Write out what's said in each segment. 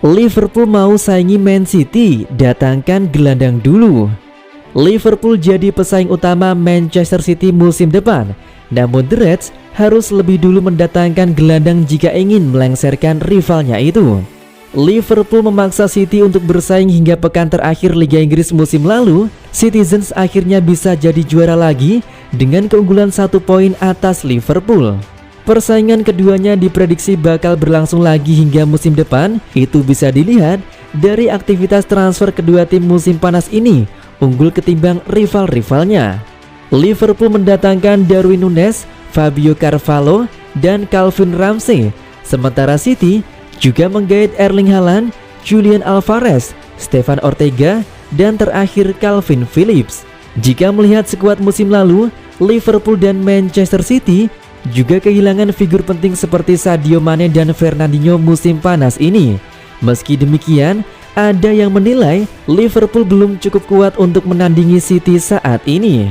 Liverpool mau saingi Man City, datangkan gelandang dulu. Liverpool jadi pesaing utama Manchester City musim depan, namun The Reds harus lebih dulu mendatangkan gelandang jika ingin melengsarkan rivalnya itu. Liverpool memaksa City untuk bersaing hingga pekan terakhir Liga Inggris musim lalu. Citizens akhirnya bisa jadi juara lagi dengan keunggulan 1 poin atas Liverpool. Persaingan keduanya diprediksi bakal berlangsung lagi hingga musim depan. Itu bisa dilihat dari aktivitas transfer kedua tim musim panas ini, unggul ketimbang rival-rivalnya. Liverpool mendatangkan Darwin Núñez, Fabio Carvalho, dan Calvin Ramsey. Sementara City juga menggait Erling Haaland, Julian Alvarez, Stefan Ortega, dan terakhir Calvin Phillips. Jika melihat skuad musim lalu, Liverpool dan Manchester City juga kehilangan figur penting seperti Sadio Mane dan Fernandinho musim panas ini. Meski demikian, ada yang menilai Liverpool belum cukup kuat untuk menandingi City saat ini,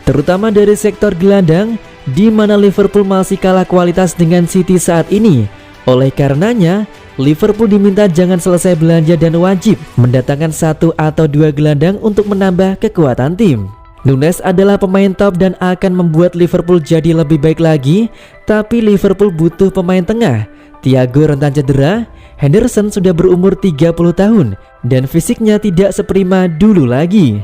terutama dari sektor gelandang, di mana Liverpool masih kalah kualitas dengan City saat ini. Oleh karenanya, Liverpool diminta jangan selesai belanja dan wajib mendatangkan 1 atau 2 gelandang untuk menambah kekuatan tim. Núñez adalah pemain top dan akan membuat Liverpool jadi lebih baik lagi, tapi Liverpool butuh pemain tengah. Thiago rentan cedera, Henderson sudah berumur 30 tahun, dan fisiknya tidak seprima dulu lagi.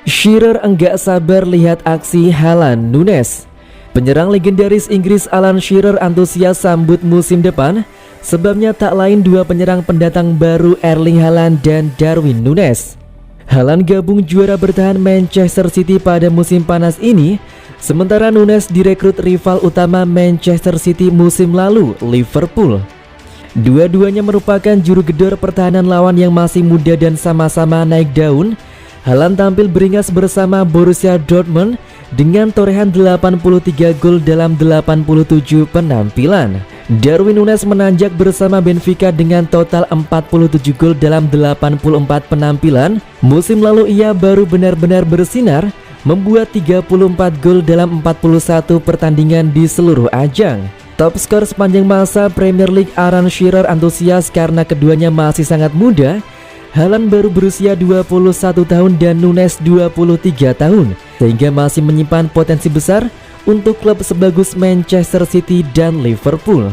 Shearer enggak sabar lihat aksi Haaland Núñez. Penyerang legendaris Inggris Alan Shearer antusias sambut musim depan. Sebabnya tak lain 2 penyerang pendatang baru, Erling Haaland dan Darwin Núñez. Haaland gabung juara bertahan Manchester City pada musim panas ini, sementara Núñez direkrut rival utama Manchester City musim lalu, Liverpool. Dua-duanya merupakan juru gedor pertahanan lawan yang masih muda dan sama-sama naik daun. Haaland tampil beringas bersama Borussia Dortmund dengan torehan 83 gol dalam 87 penampilan. Darwin Núñez menanjak bersama Benfica dengan total 47 gol dalam 84 penampilan. Musim lalu ia baru benar-benar bersinar, membuat 34 gol dalam 41 pertandingan di seluruh ajang. Top skor sepanjang masa Premier League Alan Shearer antusias karena keduanya masih sangat muda. Haaland baru berusia 21 tahun dan Núñez 23 tahun, sehingga masih menyimpan potensi besar untuk klub sebagus Manchester City dan Liverpool.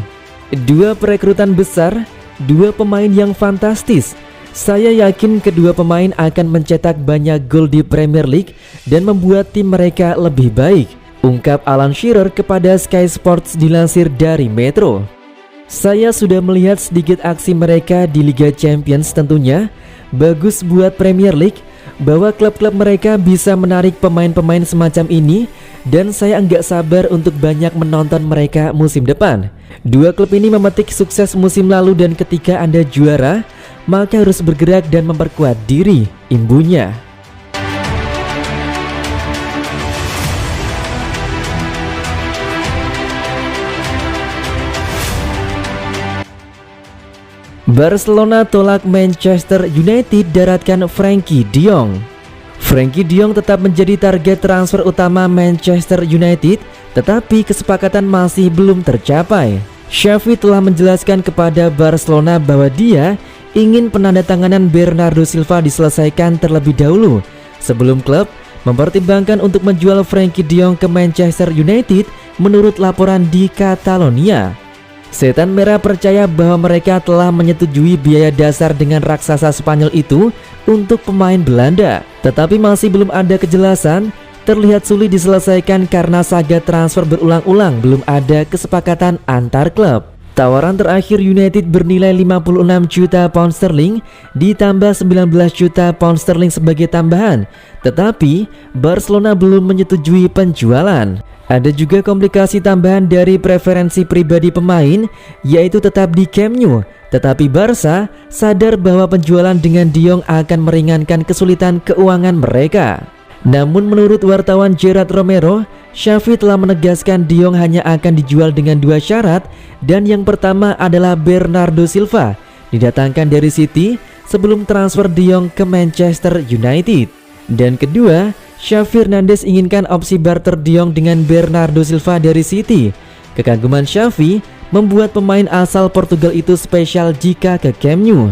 2 perekrutan besar, 2 pemain yang fantastis. Saya yakin kedua pemain akan mencetak banyak gol di Premier League dan membuat tim mereka lebih baik, ungkap Alan Shearer kepada Sky Sports dilansir dari Metro. Saya sudah melihat sedikit aksi mereka di Liga Champions, tentunya bagus buat Premier League bahwa klub-klub mereka bisa menarik pemain-pemain semacam ini, dan saya enggak sabar untuk banyak menonton mereka musim depan. 2 klub ini memetik sukses musim lalu dan ketika Anda juara, maka harus bergerak dan memperkuat diri, imbunya. Barcelona tolak Manchester United daratkan Frenkie de Jong. Frenkie de Jong tetap menjadi target transfer utama Manchester United, tetapi kesepakatan masih belum tercapai. Xavi telah menjelaskan kepada Barcelona bahwa dia ingin penandatanganan Bernardo Silva diselesaikan terlebih dahulu sebelum klub mempertimbangkan untuk menjual Frenkie de Jong ke Manchester United, menurut laporan di Catalonia. Setan Merah percaya bahwa mereka telah menyetujui biaya dasar dengan raksasa Spanyol itu untuk pemain Belanda, tetapi masih belum ada kejelasan. Terlihat sulit diselesaikan karena saga transfer berulang-ulang, belum ada kesepakatan antar klub. Tawaran terakhir United bernilai 56 juta pound sterling ditambah 19 juta pound sterling sebagai tambahan, tetapi Barcelona belum menyetujui penjualan. Ada juga komplikasi tambahan dari preferensi pribadi pemain, yaitu tetap di Camp Nou, tetapi Barca sadar bahwa penjualan dengan de Jong akan meringankan kesulitan keuangan mereka. Namun menurut wartawan Gerard Romero, Xavi telah menegaskan de Jong hanya akan dijual dengan 2 syarat, dan yang pertama adalah Bernardo Silva didatangkan dari City sebelum transfer de Jong ke Manchester United. Dan kedua, Xavi Hernandez inginkan opsi barter De Jong dengan Bernardo Silva dari City. Kekaguman Xavi membuat pemain asal Portugal itu spesial jika ke Camp Nou.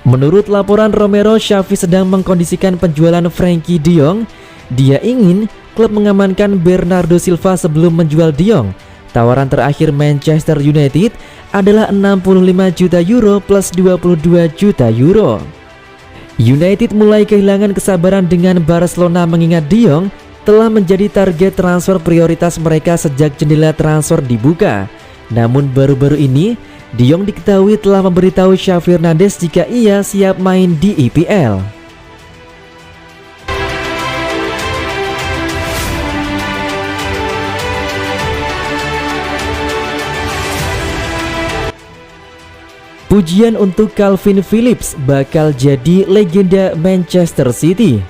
Menurut laporan Romero, Xavi sedang mengkondisikan penjualan Frenkie De Jong. Dia ingin klub mengamankan Bernardo Silva sebelum menjual De Jong. Tawaran terakhir Manchester United adalah 65 juta euro plus 22 juta euro. United mulai kehilangan kesabaran dengan Barcelona mengingat De Jong telah menjadi target transfer prioritas mereka sejak jendela transfer dibuka. Namun baru-baru ini De Jong diketahui telah memberitahu Xavi Hernandez jika ia siap main di EPL. Pujian untuk Calvin Phillips bakal jadi legenda Manchester City.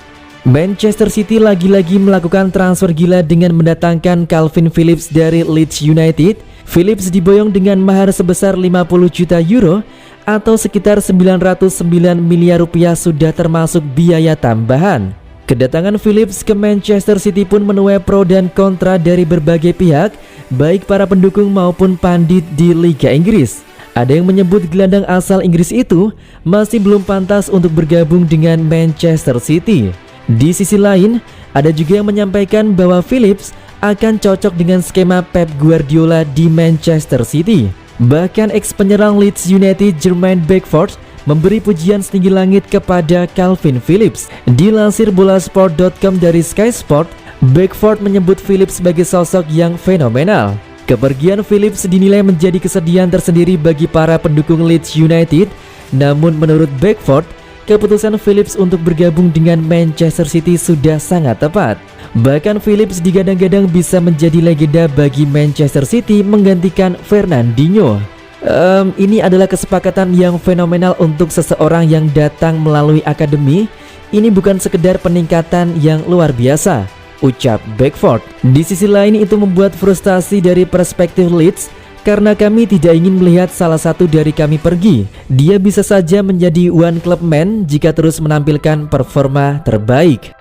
Manchester City lagi-lagi melakukan transfer gila dengan mendatangkan Calvin Phillips dari Leeds United. Phillips diboyong dengan mahar sebesar 50 juta euro atau sekitar 909 miliar rupiah sudah termasuk biaya tambahan. Kedatangan Phillips ke Manchester City pun menuai pro dan kontra dari berbagai pihak, baik para pendukung maupun pandit di Liga Inggris. Ada yang menyebut gelandang asal Inggris itu masih belum pantas untuk bergabung dengan Manchester City. Di sisi lain, ada juga yang menyampaikan bahwa Phillips akan cocok dengan skema Pep Guardiola di Manchester City. Bahkan ex penyerang Leeds United Jermaine Beckford memberi pujian setinggi langit kepada Calvin Phillips. Dilansir bolasport.com dari Sky Sport, Beckford menyebut Phillips sebagai sosok yang fenomenal. Kepergian Phillips dinilai menjadi kesedihan tersendiri bagi para pendukung Leeds United. Namun menurut Beckford, keputusan Phillips untuk bergabung dengan Manchester City sudah sangat tepat. Bahkan Phillips digadang-gadang bisa menjadi legenda bagi Manchester City menggantikan Fernandinho. Ini adalah kesepakatan yang fenomenal untuk seseorang yang datang melalui akademi. Ini bukan sekedar peningkatan yang luar biasa, ucap Beckford. Di sisi lain itu membuat frustasi dari perspektif Leeds karena kami tidak ingin melihat salah satu dari kami pergi. Dia bisa saja menjadi one club man jika terus menampilkan performa terbaik.